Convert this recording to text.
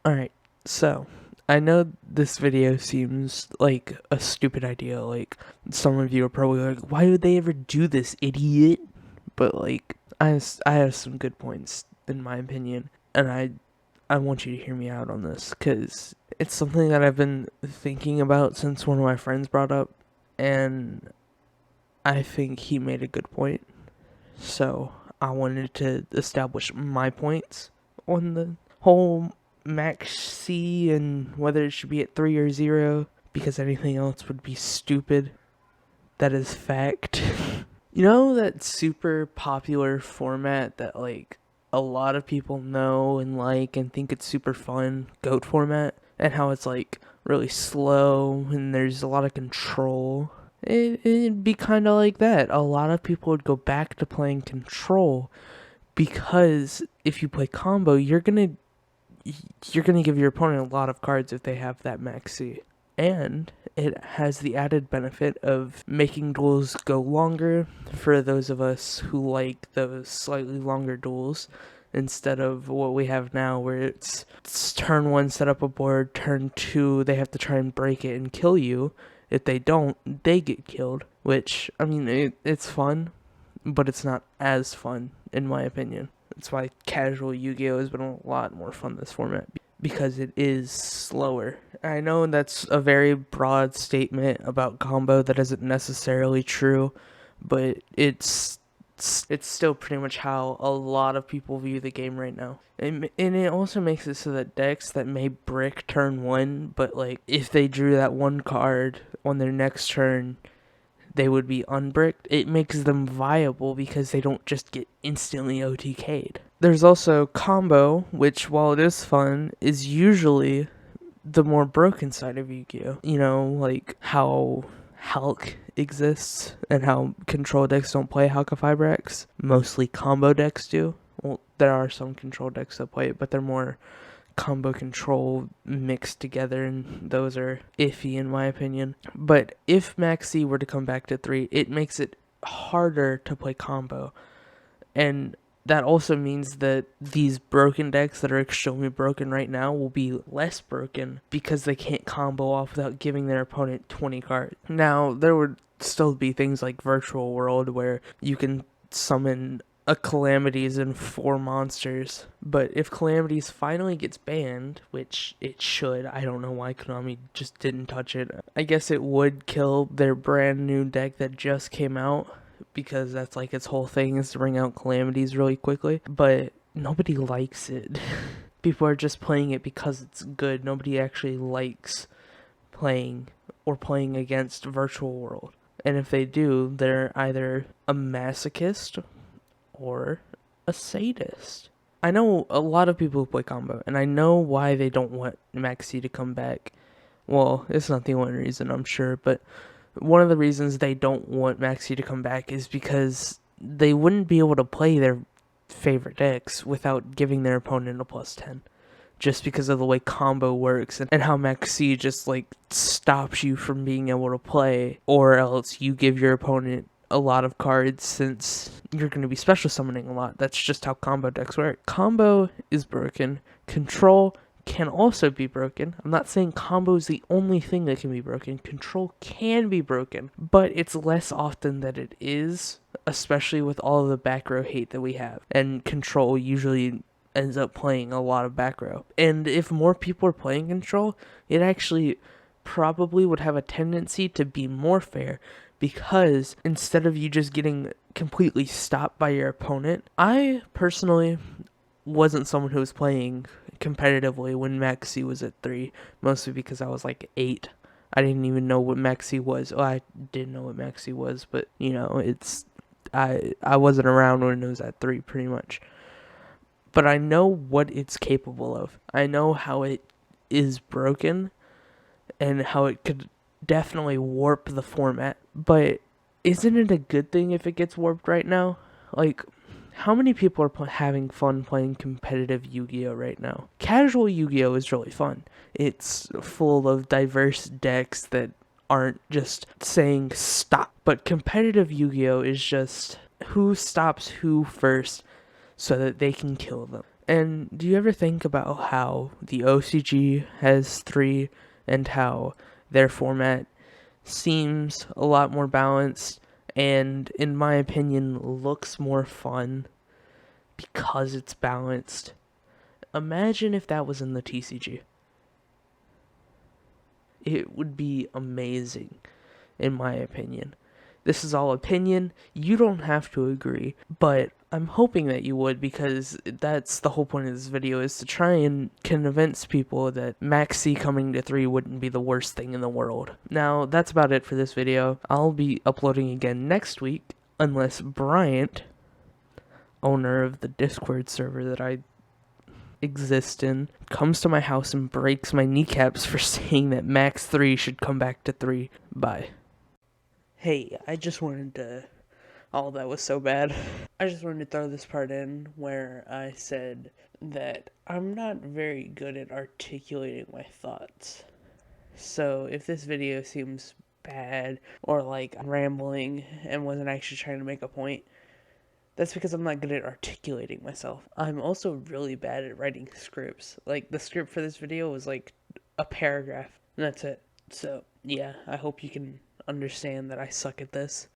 Alright, so I know this video seems like a stupid idea. Like, some of you are probably like, why would they ever do this, idiot? But, like, I have some good points, in my opinion, and I want you to hear me out on this, because it's something that I've been thinking about since one of my friends brought up, and I think he made a good point. So, I wanted to establish my points on the whole Maxx and whether it should be at 3 or 0, because anything else would be stupid. That is fact. You know that super popular format that, like, a lot of people know and like and think it's super fun, GOAT format, and how it's, like, really slow and there's a lot of control? It'd be kind of like that. A lot of people would go back to playing control, because if you play combo, you're gonna give your opponent a lot of cards if they have that Maxx. And it has the added benefit of making duels go longer for those of us who like those slightly longer duels, instead of what we have now where it's turn 1 set up a board, turn 2 they have to try and break it and kill you. If they don't, they get killed, which, I mean, it's fun, but it's not as fun, in my opinion. That's why casual Yu-Gi-Oh! Has been a lot more fun this format, because it is slower. I know that's a very broad statement about combo that isn't necessarily true, but it's still pretty much how a lot of people view the game right now. And it also makes it so that decks that may brick turn 1, but, like, if they drew that one card on their next turn, they would be unbricked. It makes them viable because they don't just get instantly OTK'd. There's also combo, which, while it is fun, is usually the more broken side of Yu-Gi-Oh! You know, like how Hulk exists and how control decks don't play Halka-Fibrax. Mostly combo decks do. Well, there are some control decks that play it, but they're more combo control mixed together, and those are iffy in my opinion. But if Maxx were to come back to 3, it makes it harder to play combo, and that also means that these broken decks that are extremely broken right now will be less broken because they can't combo off without giving their opponent 20 cards. Now, there would still be things like Virtual World where you can summon a Calamities and 4 monsters, but if Calamities finally gets banned, which it should, I don't know why Konami just didn't touch it. I guess it would kill their brand new deck that just came out, because that's like its whole thing, is to bring out Calamities really quickly, but nobody likes it. People are just playing it because it's good. Nobody actually likes playing or playing against Virtual World, and if they do, they're either a masochist or a sadist. I know a lot of people who play combo, and I know why they don't want Maxx to come back. Well, it's not the only reason, I'm sure, but one of the reasons they don't want Maxx to come back is because they wouldn't be able to play their favorite decks without giving their opponent a +10. Just because of the way combo works and how Maxx just, like, stops you from being able to play, or else you give your opponent a lot of cards since you're going to be special summoning a lot. That's just how combo decks work. Combo is broken. Control can also be broken. I'm not saying combo is the only thing that can be broken. Control can be broken, but it's less often that it is, especially with all of the back row hate that we have. And control usually ends up playing a lot of back row. And if more people are playing control, it actually probably would have a tendency to be more fair, because instead of you just getting completely stopped by your opponent, I personally wasn't someone who was playing competitively when Maxx was at 3, mostly because I was like 8. I didn't even know what Maxx was. Well, I didn't know what Maxx was, but, you know, I wasn't around when it was at 3, pretty much. But I know what it's capable of. I know how it is broken and how it could definitely warp the format. But isn't it a good thing if it gets warped right now? Like, how many people are having fun playing competitive Yu-Gi-Oh right now? Casual Yu-Gi-Oh is really fun. It's full of diverse decks that aren't just saying stop. But competitive Yu-Gi-Oh is just who stops who first so that they can kill them. And do you ever think about how the OCG has 3 and how their format seems a lot more balanced and, in my opinion, looks more fun because it's balanced? Imagine if that was in the TCG. It would be amazing, in my opinion. This is all opinion. You don't have to agree, but I'm hoping that you would, because that's the whole point of this video, is to try and convince people that Maxx coming to 3 wouldn't be the worst thing in the world. Now, that's about it for this video. I'll be uploading again next week, unless Bryant, owner of the Discord server that I exist in, comes to my house and breaks my kneecaps for saying that Maxx 3 should come back to 3. Bye. Hey, I just wanted to... Oh, that was so bad. I just wanted to throw this part in where I said that I'm not very good at articulating my thoughts. So if this video seems bad or like I'm rambling and wasn't actually trying to make a point, that's because I'm not good at articulating myself. I'm also really bad at writing scripts. Like, the script for this video was like a paragraph, and that's it. So, yeah, I hope you can understand that I suck at this.